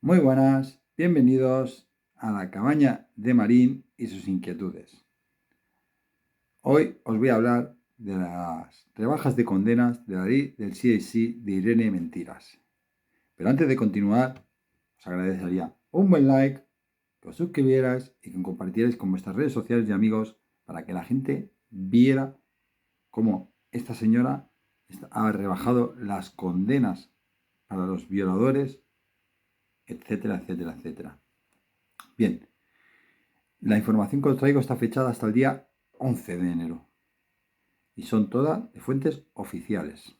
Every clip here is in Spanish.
Muy buenas, bienvenidos a la cabaña de Marín y sus inquietudes. Hoy os voy a hablar de las rebajas de condenas de la ley del sí es sí de Irene Mentiras. Pero antes de continuar, os agradecería un buen like, que os suscribierais y que compartierais con vuestras redes sociales y amigos para que la gente viera cómo esta señora ha rebajado las condenas para los violadores, etcétera, etcétera, etcétera. Bien, la información que os traigo está fechada hasta el día 11 de enero y son todas de fuentes oficiales.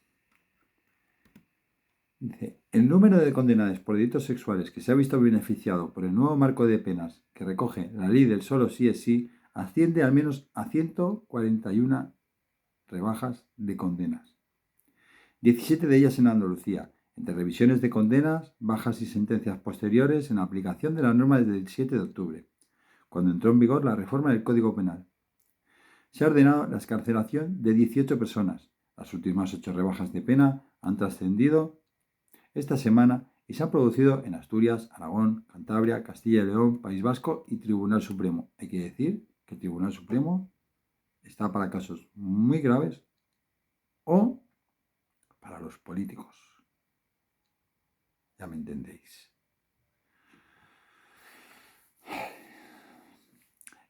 Dice, el número de condenados por delitos sexuales que se ha visto beneficiado por el nuevo marco de penas que recoge la ley del solo sí es sí asciende al menos a 141 rebajas de condenas. 17 de ellas en Andalucía, entre revisiones de condenas, bajas y sentencias posteriores en aplicación de la norma del 7 de octubre, cuando entró en vigor la reforma del Código Penal. Se ha ordenado la excarcelación de 18 personas. Las últimas 8 rebajas de pena han trascendido esta semana y se han producido en Asturias, Aragón, Cantabria, Castilla y León, País Vasco y Tribunal Supremo. Hay que decir que el Tribunal Supremo está para casos muy graves o para los políticos. Ya me entendéis.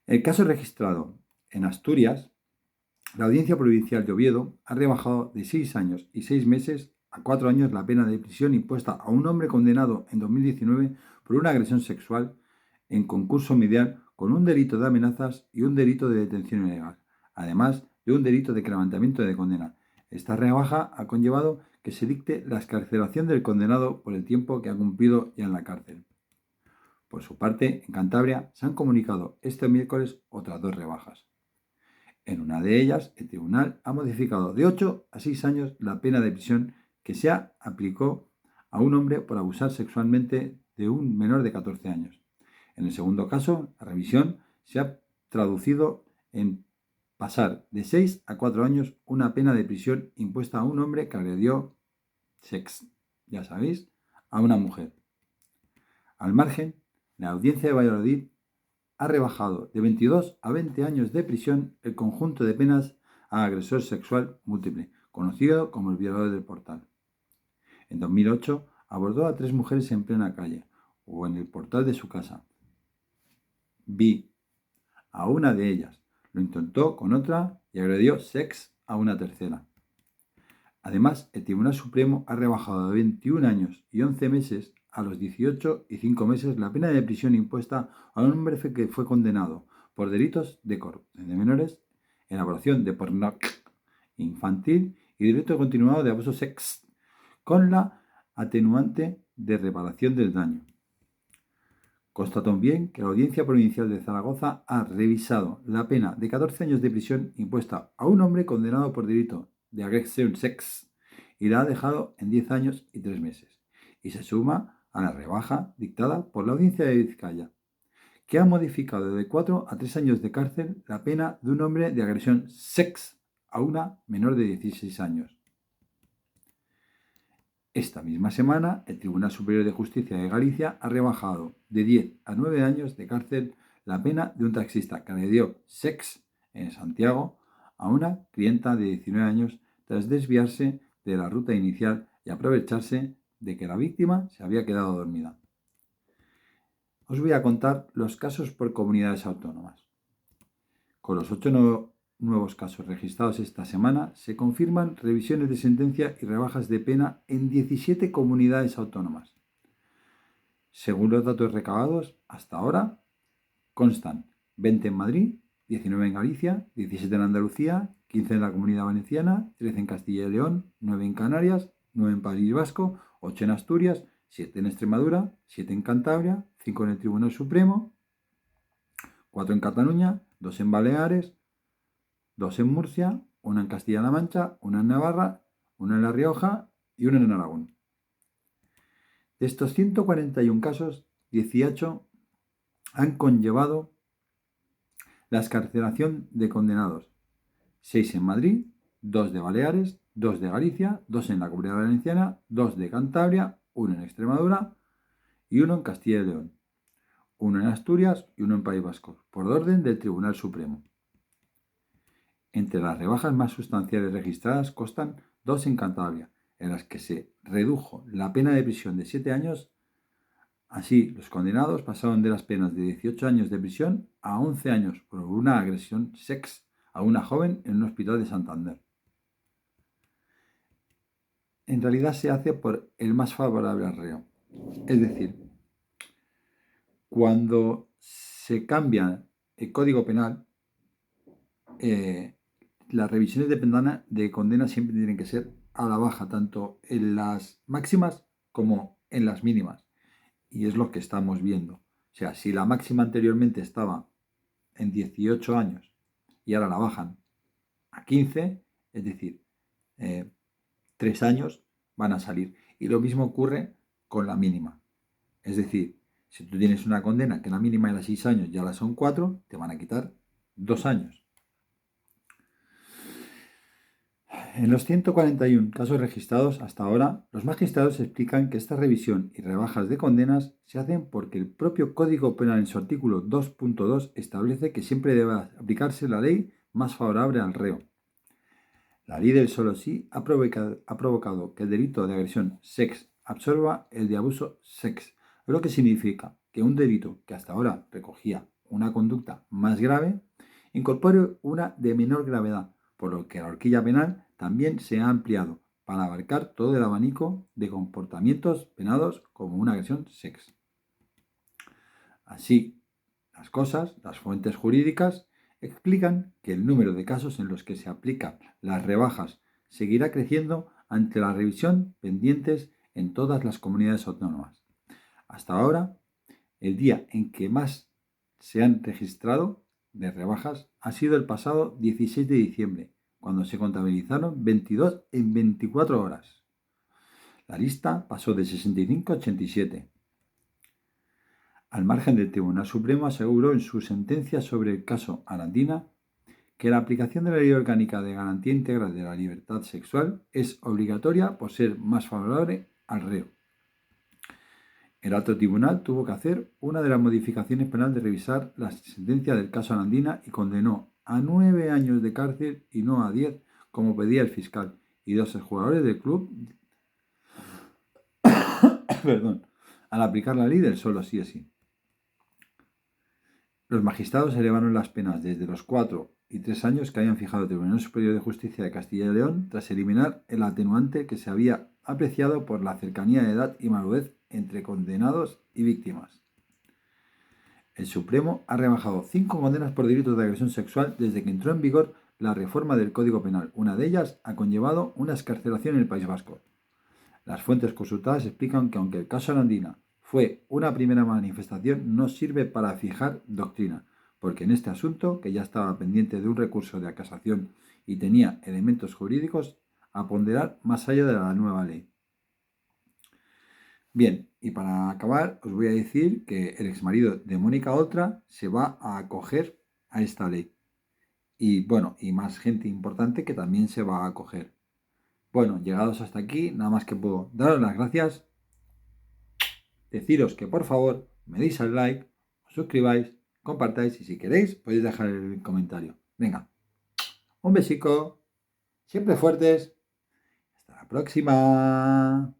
El caso registrado en Asturias, la Audiencia Provincial de Oviedo ha rebajado de 6 años y 6 meses a 4 años la pena de prisión impuesta a un hombre condenado en 2019 por una agresión sexual en concurso medial con un delito de amenazas y un delito de detención ilegal, además de un delito de levantamiento de condena. Esta rebaja ha conllevado que se dicte la excarcelación del condenado por el tiempo que ha cumplido ya en la cárcel. Por su parte, en Cantabria se han comunicado este miércoles otras 2 rebajas. En una de ellas, el tribunal ha modificado de 8 a 6 años la pena de prisión que se aplicó a un hombre por abusar sexualmente de un menor de 14 años. En el segundo caso, la revisión se ha traducido en pasar de 6 a 4 años una pena de prisión impuesta a un hombre que agredió ya sabéis, a una mujer. Al margen, la audiencia de Valladolid ha rebajado de 22 a 20 años de prisión el conjunto de penas a agresor sexual múltiple, conocido como el violador del Portal. En 2008 abordó a 3 mujeres en plena calle o en el portal de su casa. Vi a una de ellas, lo intentó con otra y agredió a una tercera. Además, el Tribunal Supremo ha rebajado de 21 años y 11 meses a los 18 y 5 meses la pena de prisión impuesta a un hombre que fue condenado por delitos de corrupción de menores, elaboración de pornografía infantil y delito continuado de abuso sexual, con la atenuante de reparación del daño. Consta también que la Audiencia Provincial de Zaragoza ha revisado la pena de 14 años de prisión impuesta a un hombre condenado por delito de agresión sexual y la ha dejado en 10 años y 3 meses. Y se suma a la rebaja dictada por la Audiencia de Vizcaya, que ha modificado de 4 a 3 años de cárcel la pena de un hombre de agresión sexual a una menor de 16 años. Esta misma semana, el Tribunal Superior de Justicia de Galicia ha rebajado de 10 a 9 años de cárcel la pena de un taxista que agredió en Santiago a una clienta de 19 años tras desviarse de la ruta inicial y aprovecharse de que la víctima se había quedado dormida. Os voy a contar los casos por comunidades autónomas. Con los 8 nuevos casos registrados esta semana, se confirman revisiones de sentencia y rebajas de pena en 17 comunidades autónomas. Según los datos recabados, hasta ahora constan 20 en Madrid, 19 en Galicia, 17 en Andalucía, 15 en la Comunidad Valenciana, 13 en Castilla y León, 9 en Canarias, 9 en País Vasco, 8 en Asturias, 7 en Extremadura, 7 en Cantabria, 5 en el Tribunal Supremo, 4 en Cataluña, 2 en Baleares, 2 en Murcia, 1 en Castilla-La Mancha, 1 en Navarra, 1 en La Rioja y 1 en Aragón. De estos 141 casos, 18 han conllevado la excarcelación de condenados. 6 en Madrid, 2 de Baleares, 2 de Galicia, 2 en la Comunidad Valenciana, 2 de Cantabria, 1 en Extremadura y uno en Castilla y León, uno en Asturias y uno en País Vasco, por orden del Tribunal Supremo. Entre las rebajas más sustanciales registradas constan dos en Cantabria, en las que se redujo la pena de prisión de 7 años. Así, los condenados pasaron de las penas de 18 años de prisión a 11 años por una agresión sex a una joven en un hospital de Santander. En realidad se hace por el más favorable al reo. Es decir, cuando se cambia el Código Penal, las revisiones de condena siempre tienen que ser a la baja, tanto en las máximas como en las mínimas. Y es lo que estamos viendo. O sea, si la máxima anteriormente estaba en 18 años y ahora la bajan a 15, es decir, 3 años van a salir. Y lo mismo ocurre con la mínima. Es decir, si tú tienes una condena que la mínima era 6 años y ahora son 4, te van a quitar 2 años. En los 141 casos registrados hasta ahora, los magistrados explican que esta revisión y rebajas de condenas se hacen porque el propio Código Penal en su artículo 2.2 establece que siempre debe aplicarse la ley más favorable al reo. La ley del solo sí ha provocado que el delito de agresión sex absorba el de abuso sex, lo que significa que un delito que hasta ahora recogía una conducta más grave incorpore una de menor gravedad, por lo que la horquilla penal también se ha ampliado para abarcar todo el abanico de comportamientos penados como una agresión sex. Así las cosas, las fuentes jurídicas explican que el número de casos en los que se aplican las rebajas seguirá creciendo ante la revisión pendientes en todas las comunidades autónomas. Hasta ahora, el día en que más se han registrado de rebajas ha sido el pasado 16 de diciembre, cuando se contabilizaron 22 en 24 horas. La lista pasó de 65 a 87. Al margen del Tribunal Supremo aseguró en su sentencia sobre el caso Arandina que la aplicación de la Ley Orgánica de Garantía Integral de la Libertad Sexual es obligatoria por ser más favorable al reo. El alto tribunal tuvo que hacer una de las modificaciones penales de revisar la sentencia del caso Arandina y condenó a 9 años de cárcel y no a 10, como pedía el fiscal, y 2 jugadores del club al aplicar la ley del solo sí es sí. Los magistrados elevaron las penas desde los 4 y 3 años que habían fijado el Tribunal Superior de Justicia de Castilla y León tras eliminar el atenuante que se había apreciado por la cercanía de edad y madurez entre condenados y víctimas. El Supremo ha rebajado 5 condenas por delitos de agresión sexual desde que entró en vigor la reforma del Código Penal. Una de ellas ha conllevado una excarcelación en el País Vasco. Las fuentes consultadas explican que aunque el caso Arandina fue una primera manifestación, no sirve para fijar doctrina, porque en este asunto, que ya estaba pendiente de un recurso de casación y tenía elementos jurídicos a ponderar más allá de la nueva ley. Bien, y para acabar os voy a decir que el exmarido de Mónica Oltra se va a acoger a esta ley. Y bueno, y más gente importante que también se va a acoger. Bueno, llegados hasta aquí, nada más que puedo daros las gracias, deciros que por favor me deis al like, os suscribáis, compartáis y si queréis podéis dejar el comentario. Venga, un besico, siempre fuertes, hasta la próxima.